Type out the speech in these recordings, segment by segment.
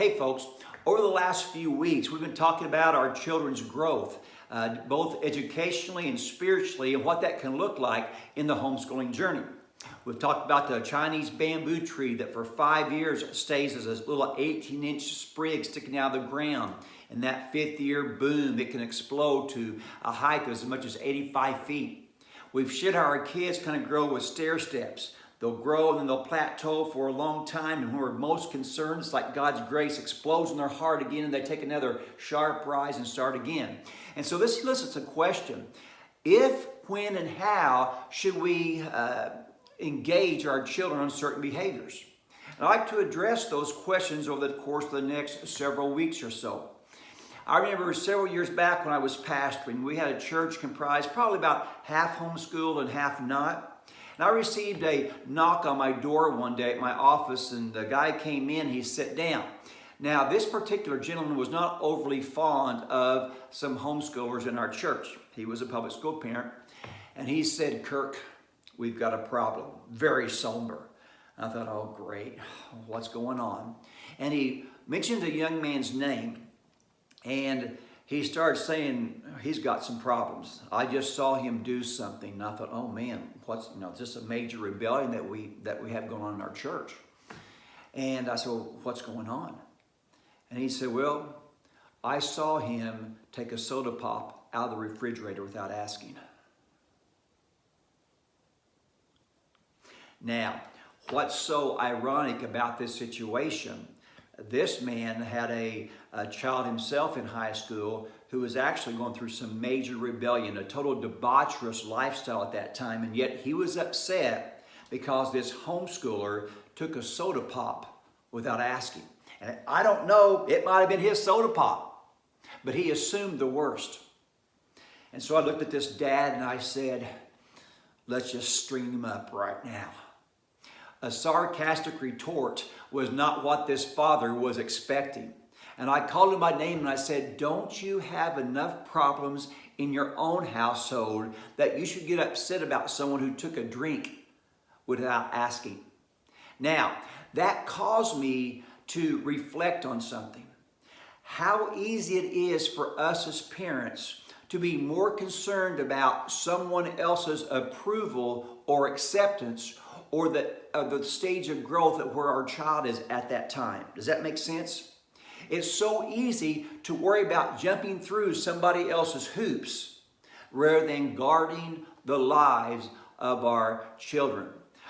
Hey folks, over the last few weeks we've been talking about our children's growth, both educationally and spiritually, and what that can look like in the homeschooling journey. We've talked about the Chinese bamboo tree that for 5 years stays as a little 18-inch sprig sticking out of the ground. In that 5th year, boom, it can explode to a height of as much as 85 feet. We've shared how our kids kind of grow with stair steps. They'll grow and then they'll plateau for a long time, and when we're most concerned, it's like God's grace explodes in their heart again and they take another sharp rise and start again. And so this elicits a question. If, when, and how should we engage our children on certain behaviors? And I'd like to address those questions over the course of the next several weeks or so. I remember several years back when I was pastoring, we had a church comprised probably about half homeschooled and half not. And I received a knock on my door one day at my office, and the guy came in, he sat down. Now, this particular gentleman was not overly fond of some homeschoolers in our church. He was a public school parent, and he said, "Kirk, we've got a problem." Very somber. I thought, oh great, what's going on? And he mentioned a young man's name, and he started saying he's got some problems. I just saw him do something, and I thought, oh man, is this a major rebellion that we have going on in our church? And I said, well, what's going on? And he said, well, I saw him take a soda pop out of the refrigerator without asking. Now, what's so ironic about this situation, this man had a child himself in high school who was actually going through some major rebellion, a total debaucherous lifestyle at that time, and yet he was upset because this homeschooler took a soda pop without asking. And I don't know, it might have been his soda pop, but he assumed the worst. And so I looked at this dad and I said, let's just string him up right now. A sarcastic retort was not what this father was expecting. And I called him by name and I said, don't you have enough problems in your own household that you should get upset about someone who took a drink without asking? Now, that caused me to reflect on something. How easy it is for us as parents to be more concerned about someone else's approval or acceptance, or the stage of growth at where our child is at that time. Does that make sense? It's so easy to worry about jumping through somebody else's hoops rather than guarding the lives of our children.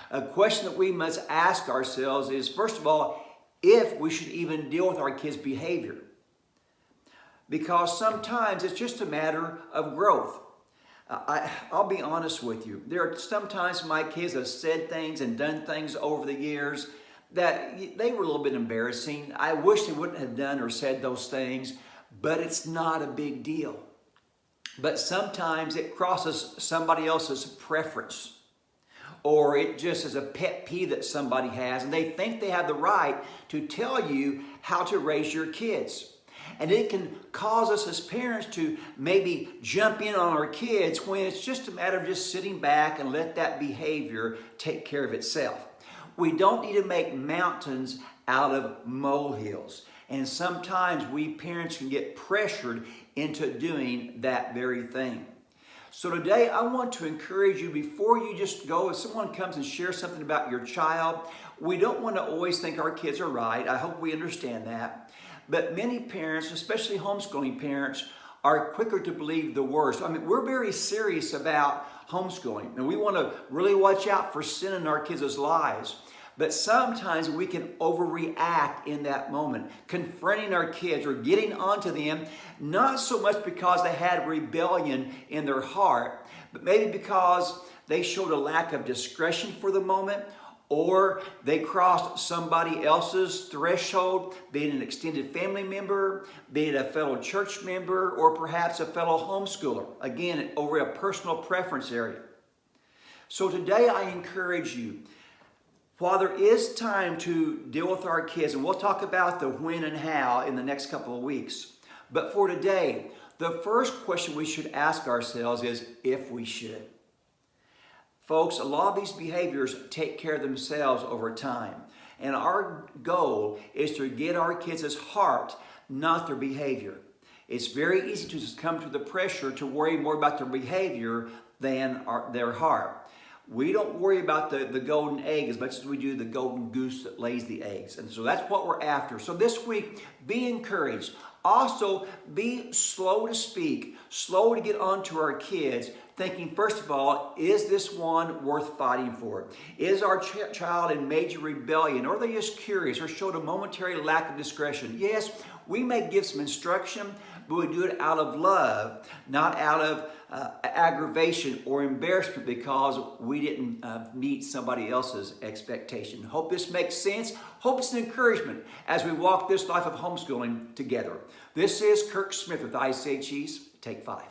A question that we must ask ourselves is, first of all, if we should even deal with our kids' behavior. Because sometimes it's just a matter of growth. I'll be honest with you. There are sometimes my kids have said things and done things over the years that they were a little bit embarrassing. I wish they wouldn't have done or said those things, but it's not a big deal. But sometimes it crosses somebody else's preference, or it just is a pet peeve that somebody has, and they think they have the right to tell you how to raise your kids. And it can cause us as parents to maybe jump in on our kids when it's just a matter of just sitting back and let that behavior take care of itself. We don't need to make mountains out of molehills. And sometimes we parents can get pressured into doing that very thing. So today I want to encourage you, before you just go, if someone comes and shares something about your child, we don't want to always think our kids are right. I hope we understand that. But many parents, especially homeschooling parents, are quicker to believe the worst. I mean, we're very serious about homeschooling, and we want to really watch out for sin in our kids' lives. But sometimes we can overreact in that moment, confronting our kids or getting onto them, not so much because they had rebellion in their heart, but maybe because they showed a lack of discretion for the moment, or they crossed somebody else's threshold, be it an extended family member, be it a fellow church member, or perhaps a fellow homeschooler. Again, over a personal preference area. So today I encourage you, while there is time to deal with our kids, and we'll talk about the when and how in the next couple of weeks, but for today, the first question we should ask ourselves is if we should. Folks, a lot of these behaviors take care of themselves over time. And our goal is to get our kids' heart, not their behavior. It's very easy to succumb to the pressure to worry more about their behavior than their heart. We don't worry about the golden egg as much as we do the golden goose that lays the eggs. And so that's what we're after. So this week, be encouraged. Also, be slow to speak, slow to get onto our kids, thinking, first of all, is this one worth fighting for? Is our child in major rebellion, or are they just curious or showed a momentary lack of discretion? Yes, we may give some instruction, but we do it out of love, not out of aggravation or embarrassment because we didn't meet somebody else's expectation. Hope this makes sense. Hope it's an encouragement as we walk this life of homeschooling together. This is Kirk Smith with I.C.H.E's Take 5.